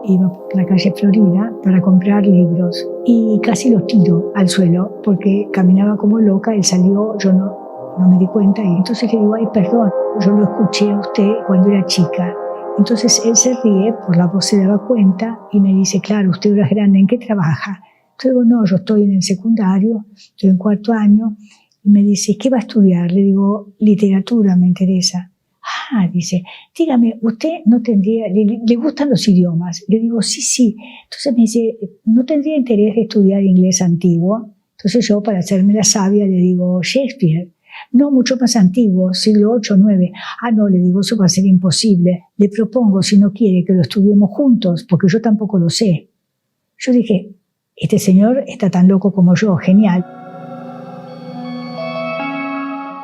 Iba por la calle Florida para comprar libros y casi los tiro al suelo porque caminaba como loca. Él salió, yo no me di cuenta, y entonces le digo, ay, perdón, yo lo escuché a usted cuando era chica. Entonces él se ríe, por la voz se daba cuenta y me dice, claro, usted ahora es grande, ¿en qué trabaja? Yo digo, no, yo estoy en el secundario, estoy en 4º año. Y me dice, ¿qué va a estudiar? Le digo, literatura, me interesa. Ah, dice, dígame, ¿usted no tendría, le gustan los idiomas? Le digo, sí. Entonces me dice, ¿no tendría interés de estudiar inglés antiguo? Entonces yo, para hacerme la sabia, le digo, Shakespeare. No, mucho más antiguo, siglo VIII, IX. Ah, no, le digo, eso va a ser imposible. Le propongo, si no quiere, que lo estudiemos juntos, porque yo tampoco lo sé. Yo dije, este señor está tan loco como yo, genial.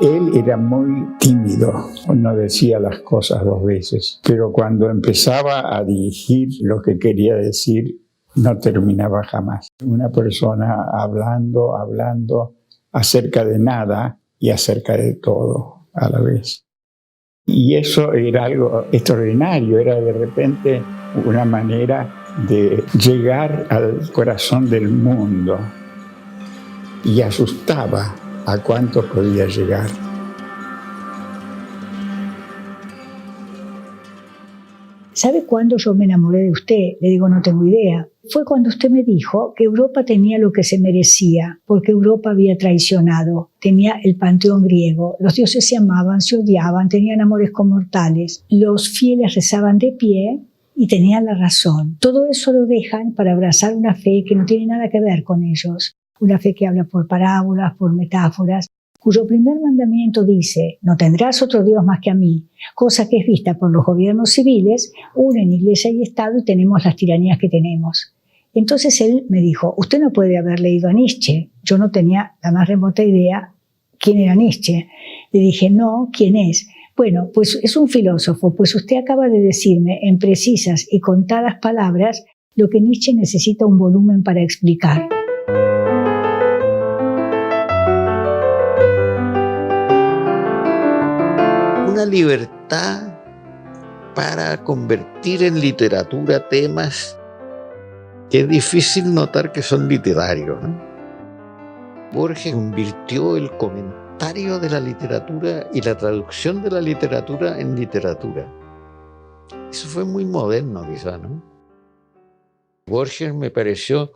Él era muy tímido, no decía las cosas 2 veces, pero cuando empezaba a dirigir lo que quería decir, no terminaba jamás. Una persona hablando acerca de nada y acerca de todo a la vez. Y eso era algo extraordinario, era de repente una manera de llegar al corazón del mundo y asustaba a cuánto podía llegar. ¿Sabe cuándo yo me enamoré de usted? Le digo, no tengo idea. Fue cuando usted me dijo que Europa tenía lo que se merecía, porque Europa había traicionado. Tenía el panteón griego, los dioses se amaban, se odiaban, tenían amores mortales. Los fieles rezaban de pie y tenían la razón. Todo eso lo dejan para abrazar una fe que no tiene nada que ver con ellos. Una fe que habla por parábolas, por metáforas, cuyo primer mandamiento dice, no tendrás otro Dios más que a mí, cosa que es vista por los gobiernos civiles, unen Iglesia y Estado y tenemos las tiranías que tenemos. Entonces él me dijo, usted no puede haber leído a Nietzsche. Yo no tenía la más remota idea quién era Nietzsche. Le dije, no, ¿quién es? Bueno, pues es un filósofo, pues usted acaba de decirme en precisas y contadas palabras lo que Nietzsche necesita un volumen para explicar. Una libertad para convertir en literatura temas que es difícil notar que son literarios, ¿no? Borges convirtió el comentario de la literatura y la traducción de la literatura en literatura. Eso fue muy moderno, quizá, ¿no? Borges me pareció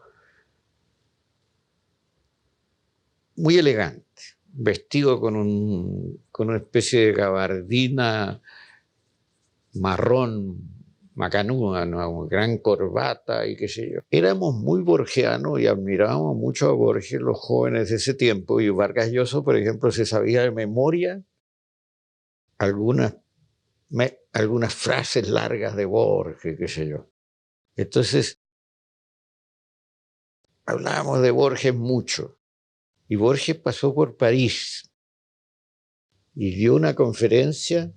muy elegante, vestido con una especie de gabardina marrón, macanuda, ¿no? Gran corbata y qué sé yo. Éramos muy borgianos y admirábamos mucho a Borges, los jóvenes de ese tiempo, y Vargas Llosa, por ejemplo, se sabía de memoria algunas frases largas de Borges, qué sé yo. Entonces, hablábamos de Borges mucho. Y Borges pasó por París y dio una conferencia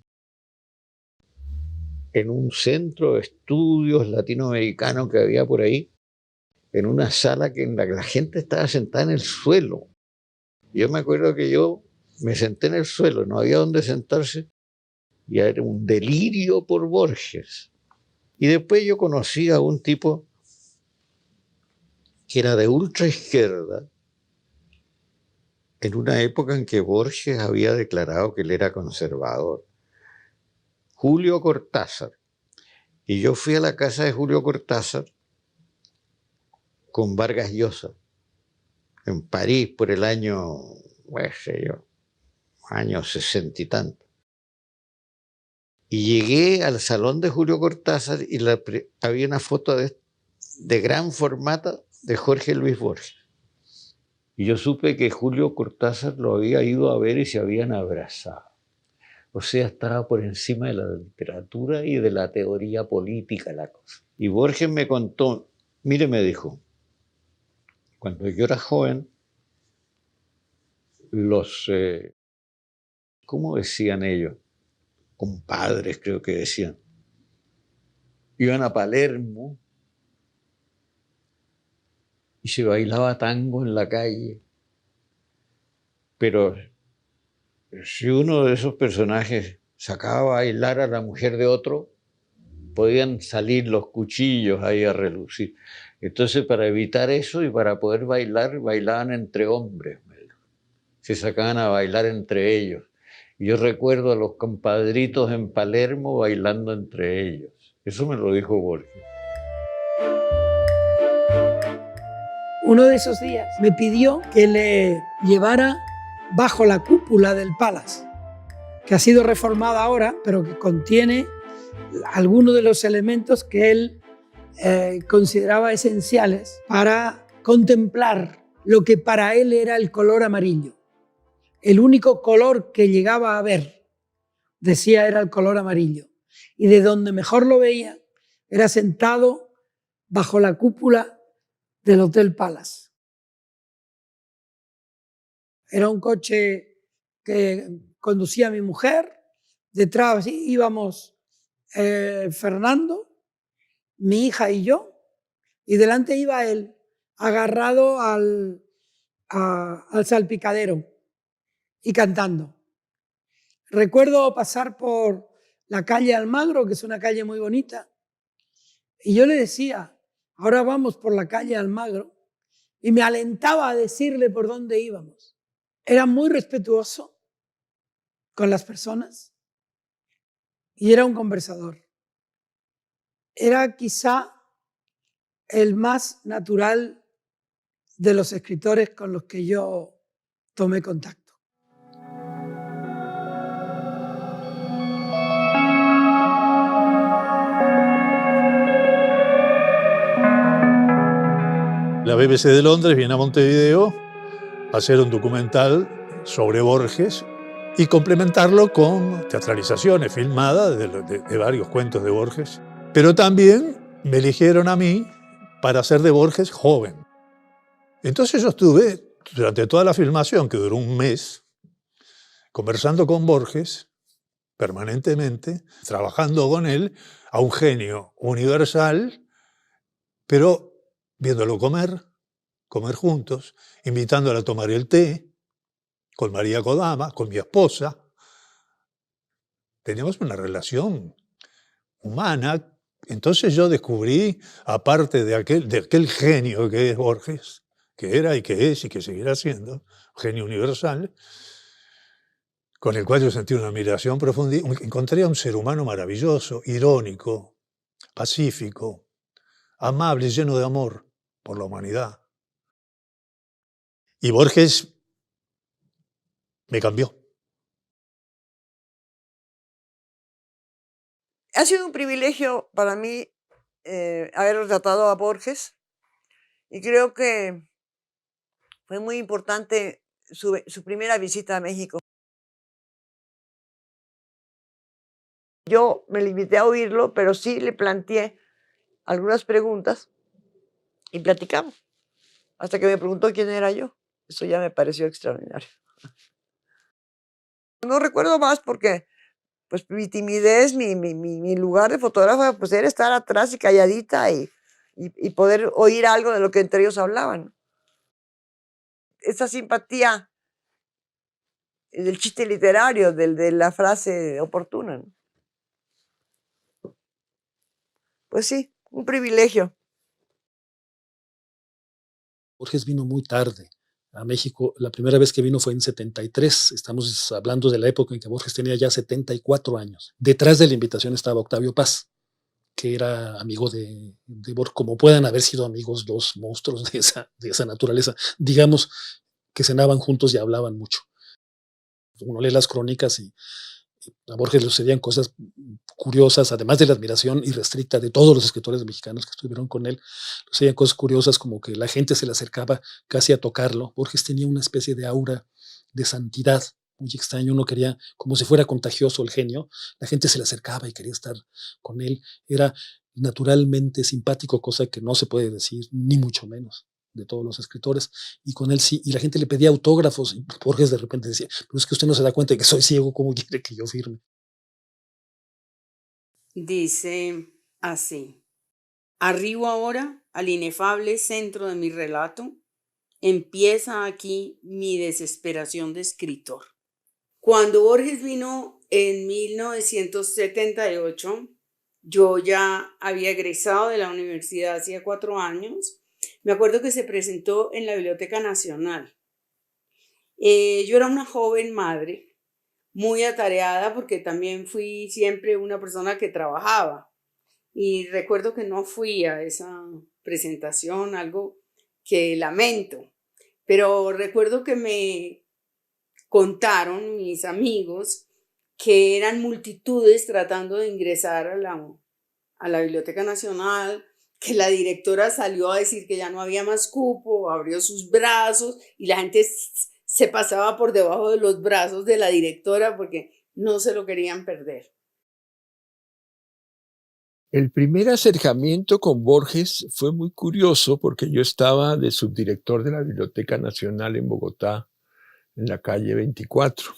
en un centro de estudios latinoamericanos que había por ahí, en una sala en la que la gente estaba sentada en el suelo. Yo me acuerdo que yo me senté en el suelo, no había dónde sentarse, y era un delirio por Borges. Y después yo conocí a un tipo que era de ultra izquierda, en una época en que Borges había declarado que él era conservador. Julio Cortázar. Y yo fui a la casa de Julio Cortázar con Vargas Llosa, en París por el año, no sé yo, años 60 y tanto. Y llegué al salón de Julio Cortázar y había una foto de gran formato de Jorge Luis Borges. Y yo supe que Julio Cortázar lo había ido a ver y se habían abrazado. O sea, estaba por encima de la literatura y de la teoría política la cosa. Y Borges me contó, mire, me dijo, cuando yo era joven, ¿cómo decían ellos? Compadres, creo que decían. Iban a Palermo y se bailaba tango en la calle. Pero si uno de esos personajes sacaba a bailar a la mujer de otro, podían salir los cuchillos ahí a relucir. Entonces, para evitar eso y para poder bailar, bailaban entre hombres. Se sacaban a bailar entre ellos. Y yo recuerdo a los compadritos en Palermo bailando entre ellos. Eso me lo dijo Borges. Uno de esos días me pidió que le llevara bajo la cúpula del Palace, que ha sido reformada ahora, pero que contiene algunos de los elementos que él consideraba esenciales para contemplar lo que para él era el color amarillo. El único color que llegaba a ver, decía, era el color amarillo. Y de donde mejor lo veía era sentado bajo la cúpula del Hotel Palace. Era un coche que conducía mi mujer, detrás íbamos Fernando, mi hija y yo, y delante iba él, agarrado al salpicadero y cantando. Recuerdo pasar por la calle Almagro, que es una calle muy bonita, y yo le decía, ahora vamos por la calle Almagro, y me alentaba a decirle por dónde íbamos. Era muy respetuoso con las personas y era un conversador. Era quizá el más natural de los escritores con los que yo tomé contacto. La BBC de Londres viene a Montevideo a hacer un documental sobre Borges y complementarlo con teatralizaciones filmadas de varios cuentos de Borges. Pero también me eligieron a mí para hacer de Borges joven. Entonces yo estuve durante toda la filmación, que duró un mes, conversando con Borges permanentemente, trabajando con él, a un genio universal, pero viéndolo comer juntos, invitándolo a tomar el té, con María Kodama, con mi esposa. Teníamos una relación humana. Entonces yo descubrí, aparte de aquel genio que es Borges, que era y que es y que seguirá siendo, un genio universal, con el cual yo sentí una admiración profunda, encontré a un ser humano maravilloso, irónico, pacífico, amable, lleno de amor por la humanidad. Y Borges me cambió. Ha sido un privilegio para mí haber retratado a Borges y creo que fue muy importante su primera visita a México. Yo me limité a oírlo, pero sí le planteé algunas preguntas y platicamos, hasta que me preguntó quién era yo. Eso ya me pareció extraordinario. No recuerdo más porque pues mi timidez, mi lugar de fotógrafa, pues era estar atrás y calladita y poder oír algo de lo que entre ellos hablaban. Esa simpatía del chiste literario, de la frase oportuna, ¿no? Pues sí, un privilegio. Borges vino muy tarde a México. La primera vez que vino fue en 73. Estamos hablando de la época en que Borges tenía ya 74 años. Detrás de la invitación estaba Octavio Paz, que era amigo de Borges, como puedan haber sido amigos dos monstruos de esa naturaleza. Digamos que cenaban juntos y hablaban mucho. Uno lee las crónicas y a Borges le sucedían cosas curiosas, además de la admiración irrestricta de todos los escritores mexicanos que estuvieron con él. Le sucedían cosas curiosas como que la gente se le acercaba casi a tocarlo. Borges tenía una especie de aura de santidad muy extraño. Uno quería, como si fuera contagioso el genio, la gente se le acercaba y quería estar con él. Era naturalmente simpático, cosa que no se puede decir, ni mucho menos, de todos los escritores, y con él sí, y la gente le pedía autógrafos, y Borges de repente decía, pero es que usted no se da cuenta de que soy ciego, ¿cómo quiere que yo firme? Dice así: arribo ahora al inefable centro de mi relato. Empieza aquí mi desesperación de escritor. Cuando Borges vino en 1978, Yo ya había egresado de la universidad hacía 4 años. Me acuerdo que se presentó en la Biblioteca Nacional. Yo era una joven madre, muy atareada porque también fui siempre una persona que trabajaba. Y recuerdo que no fui a esa presentación, algo que lamento. Pero recuerdo que me contaron mis amigos que eran multitudes tratando de ingresar a la Biblioteca Nacional, que la directora salió a decir que ya no había más cupo, abrió sus brazos y la gente se pasaba por debajo de los brazos de la directora porque no se lo querían perder. El primer acercamiento con Borges fue muy curioso porque yo estaba de subdirector de la Biblioteca Nacional en Bogotá, en la calle 24.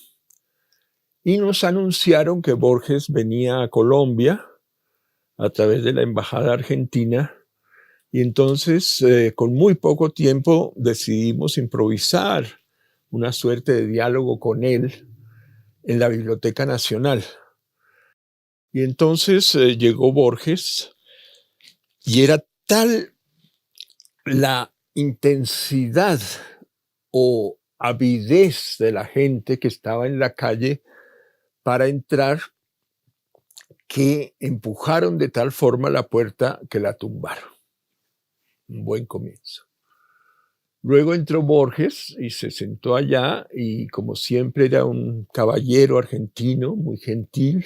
Y nos anunciaron que Borges venía a Colombia a través de la Embajada Argentina. Y entonces, con muy poco tiempo, decidimos improvisar una suerte de diálogo con él en la Biblioteca Nacional. Y entonces llegó Borges y era tal la intensidad o avidez de la gente que estaba en la calle para entrar que empujaron de tal forma la puerta que la tumbaron. Un buen comienzo. Luego entró Borges y se sentó allá y como siempre era un caballero argentino muy gentil,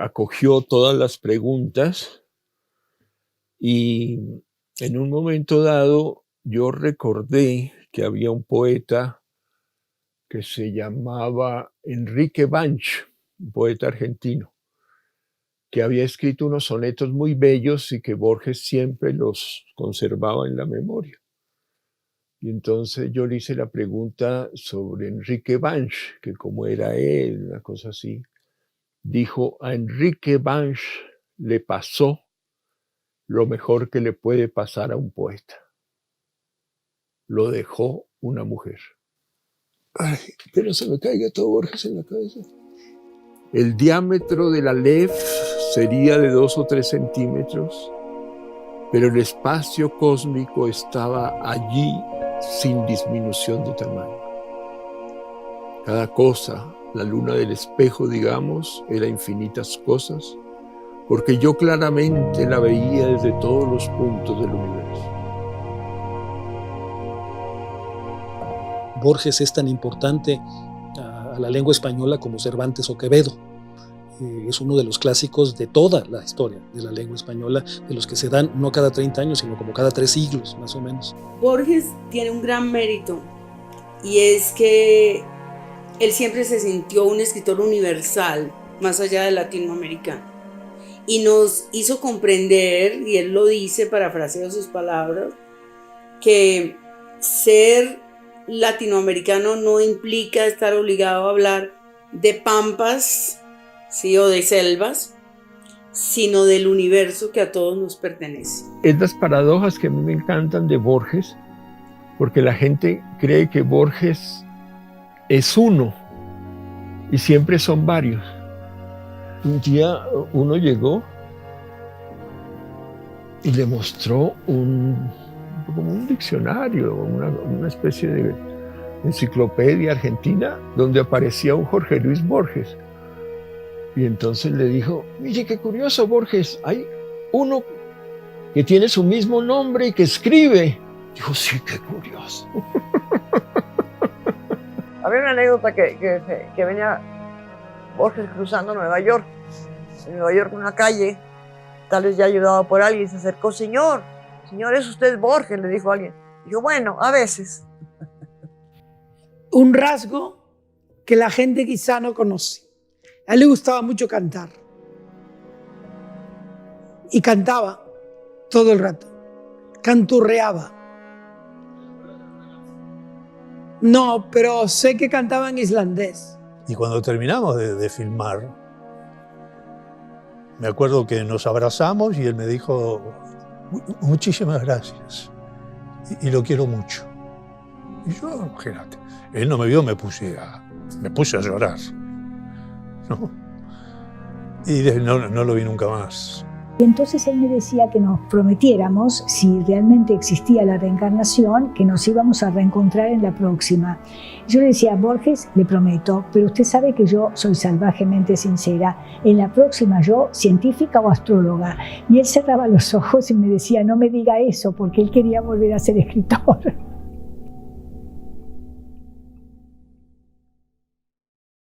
acogió todas las preguntas y en un momento dado yo recordé que había un poeta que se llamaba Enrique Banch, un poeta argentino, que había escrito unos sonetos muy bellos y que Borges siempre los conservaba en la memoria. Y entonces yo le hice la pregunta sobre Enrique Banch, que cómo era él, una cosa así. Dijo, a Enrique Banch le pasó lo mejor que le puede pasar a un poeta. Lo dejó una mujer. Ay, pero se me caiga todo Borges en la cabeza. El diámetro de la LEF sería de 2 o 3 centímetros, pero el espacio cósmico estaba allí sin disminución de tamaño. Cada cosa, la luna del espejo, digamos, era infinitas cosas, porque yo claramente la veía desde todos los puntos del universo. Borges es tan importante a la lengua española como Cervantes o Quevedo. Es uno de los clásicos de toda la historia de la lengua española, de los que se dan no cada 30 años, sino como cada 3 siglos, más o menos. Borges tiene un gran mérito, y es que él siempre se sintió un escritor universal, más allá de latinoamericano, y nos hizo comprender, y él lo dice, parafraseo sus palabras, que ser latinoamericano no implica estar obligado a hablar de pampas, sí, o de selvas, sino del universo que a todos nos pertenece. Es las paradojas que a mí me encantan de Borges, porque la gente cree que Borges es uno y siempre son varios. Un día uno llegó y le mostró como un diccionario, una especie de enciclopedia argentina donde aparecía un Jorge Luis Borges. Y entonces le dijo, mire qué curioso, Borges, hay uno que tiene su mismo nombre y que escribe. Dijo, sí, qué curioso. Había una anécdota que venía Borges cruzando Nueva York. En Nueva York, una calle, tal vez ya ayudado por alguien, se acercó, señor, ¿es usted Borges?, le dijo alguien. Dijo, bueno, a veces. Un rasgo que la gente quizá no conoce. A él le gustaba mucho cantar. Y cantaba todo el rato. Canturreaba. No, pero sé que cantaba en islandés. Y cuando terminamos de filmar, me acuerdo que nos abrazamos y él me dijo, muchísimas gracias, y lo quiero mucho. Y yo, imagínate, él no me vio, me puse a llorar, ¿no? Y no lo vi nunca más. Y entonces él me decía que nos prometiéramos, si realmente existía la reencarnación, que nos íbamos a reencontrar en la próxima. Yo le decía, Borges, le prometo, pero usted sabe que yo soy salvajemente sincera. En la próxima yo, científica o astróloga. Y él cerraba los ojos y me decía, no me diga eso, porque él quería volver a ser escritor.